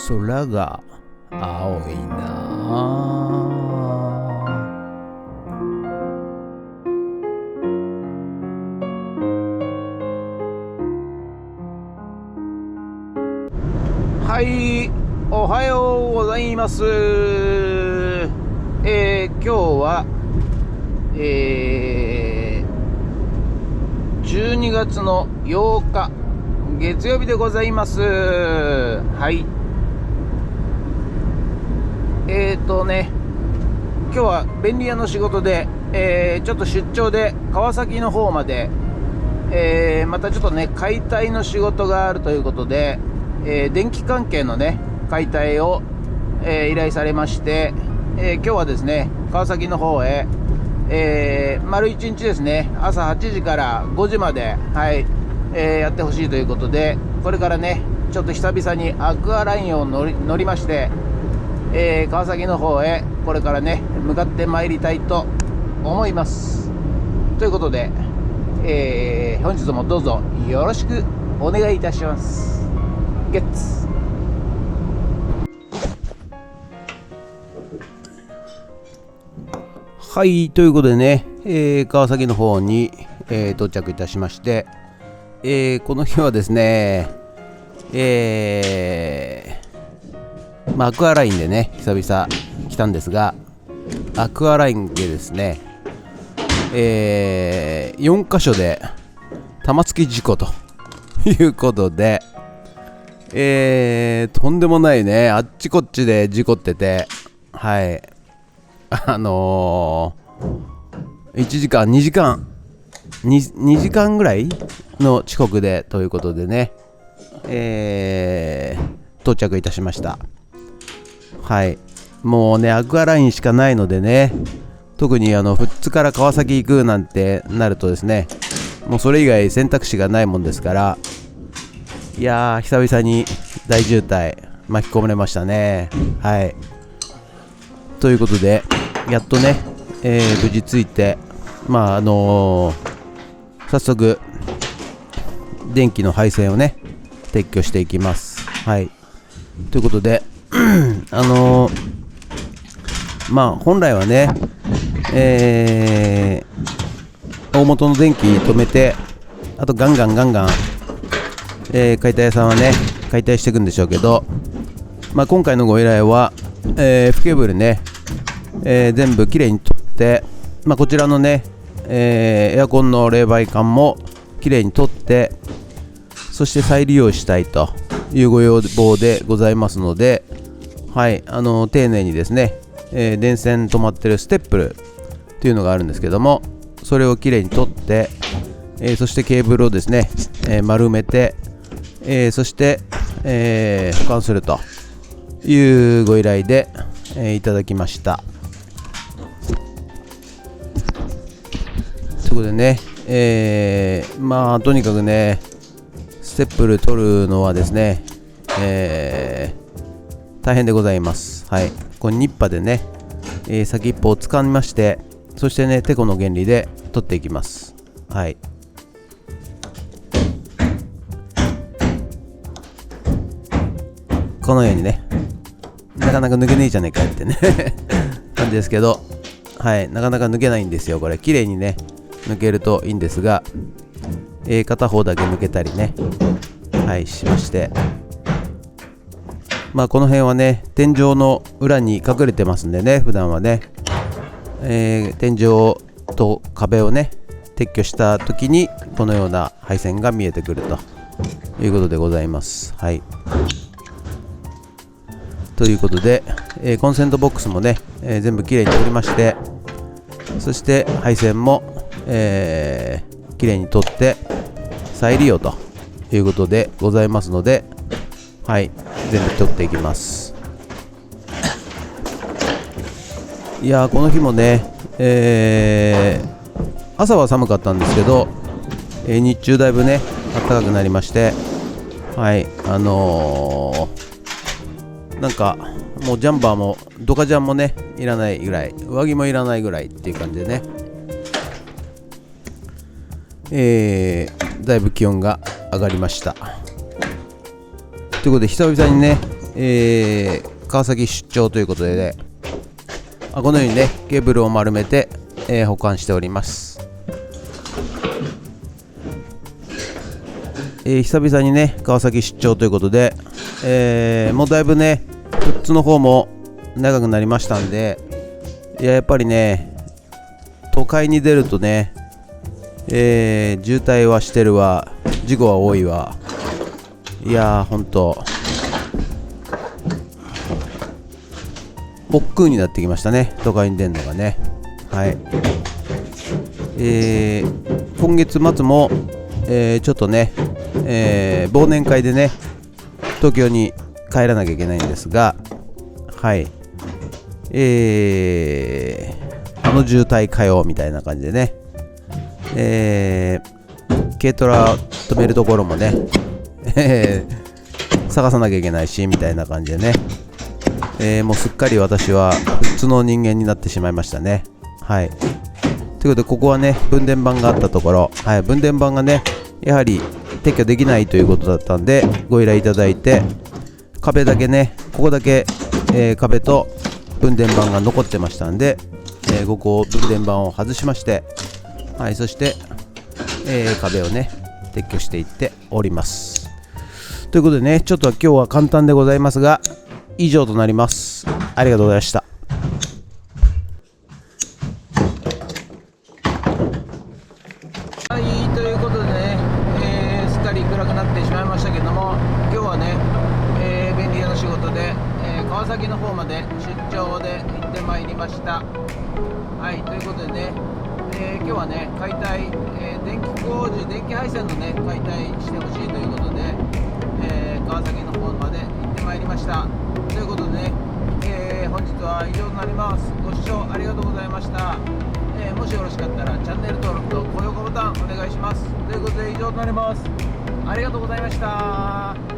空が青いな。はい、おはようございます。今日は、12月の8日月曜日でございます。はい。今日は便利屋の仕事で、ちょっと出張で川崎の方まで、またちょっとね解体の仕事があるということで、電気関係のね解体を、依頼されまして、今日はですね川崎の方へ、丸1日ですね、朝8時から5時まで、はい、やってほしいということで、これからねちょっと久々にアクアラインを乗りまして、川崎の方へこれからね向かってまいりたいと思います。ということで、本日もどうぞよろしくお願いいたします。ゲッツ。はい、ということでね、川崎の方に、到着いたしまして、この日はですね、アクアラインでね久々来たんですが、アクアラインでですね、4カ所で玉突き事故ということで、とんでもないね、あっちこっちで事故ってて、はい、1時間2時間ぐらいの遅刻でということでね、到着いたしました。はい、もうねアクアラインしかないのでね、特に富津から川崎行くなんてなるとですね、もうそれ以外選択肢がないもんですから、いやー久々に大渋滞巻き込まれましたね。はい、ということでやっとね、無事着いて、早速電気の配線をね撤去していきます。はい、ということで本来はね、大元の電気止めて、あとガンガン、解体屋さんはね解体していくんでしょうけど、今回のご依頼は、不ケーブルね、全部きれいに取って、こちらのね、エアコンの冷媒管もきれいに取って、そして再利用したいというご要望でございますので、はい、丁寧にですね、電線止まってるステップルっていうのがあるんですけども、それをきれいに取って、そしてケーブルをですね、丸めて、そして、保管するというご依頼で、いただきました。ということでね、とにかくねステップル取るのはですね、大変でございます。はい、これニッパでね、先っぽを掴みまして、そしてねテコの原理で取っていきます。はい、このようにね、なかなか抜けねえじゃねえかってね感じですけど、はい、なかなか抜けないんですよ。これ綺麗にね抜けるといいんですが、片方だけ抜けたりね、はいしまして、この辺はね天井の裏に隠れてますんでね、普段はね、天井と壁をね撤去した時にこのような配線が見えてくるということでございます。はい、ということで、コンセントボックスもね、全部きれいに取りまして、そして配線も、きれいに取って再利用ということでございますので、はい、全部取っていきます。いやー、この日もね、朝は寒かったんですけど、日中だいぶね暖かくなりまして、はい、なんかもうジャンバーもドカジャンもねいらないぐらい、上着もいらないぐらいっていう感じでね、だいぶ気温が上がりました。ということで久々にね、川崎出張ということでね、このようにねケーブルを丸めて、保管しております。久々にね川崎出張ということで、もうだいぶね富津の方も長くなりましたんで、やっぱりね都会に出るとね、渋滞はしてるわ、事故は多いわ。いやーほんと億劫になってきましたね、都会に出るのがね。はい。今月末も、ちょっとね、忘年会でね東京に帰らなきゃいけないんですが、はい、あの渋滞かよみたいな感じでね、軽トラ止めるところもね探さなきゃいけないしみたいな感じでね、もうすっかり私は普通の人間になってしまいましたね。はい。ということでここはね分電盤があったところ、はい、分電盤がねやはり撤去できないということだったんでご依頼いただいて、壁だけねここだけ、壁と分電盤が残ってましたんで、ここ分電盤を外しまして、はい、そして、壁をね撤去していっております。ということでね、ちょっと今日は簡単でございますが以上となります。ありがとうございました。はい、ということでね、すっかり暗くなってしまいましたけども、今日はね、便利屋の仕事で、川崎の方まで出張で行ってまいりました。はい、ということでね、今日はね解体、電気工事、電気配線のね解体してほしいということで、川崎の方まで行ってまいりました。ということでね、本日は以上となります。ご視聴ありがとうございました。もしよろしかったらチャンネル登録と高評価ボタンお願いします。ということで以上となります。ありがとうございました。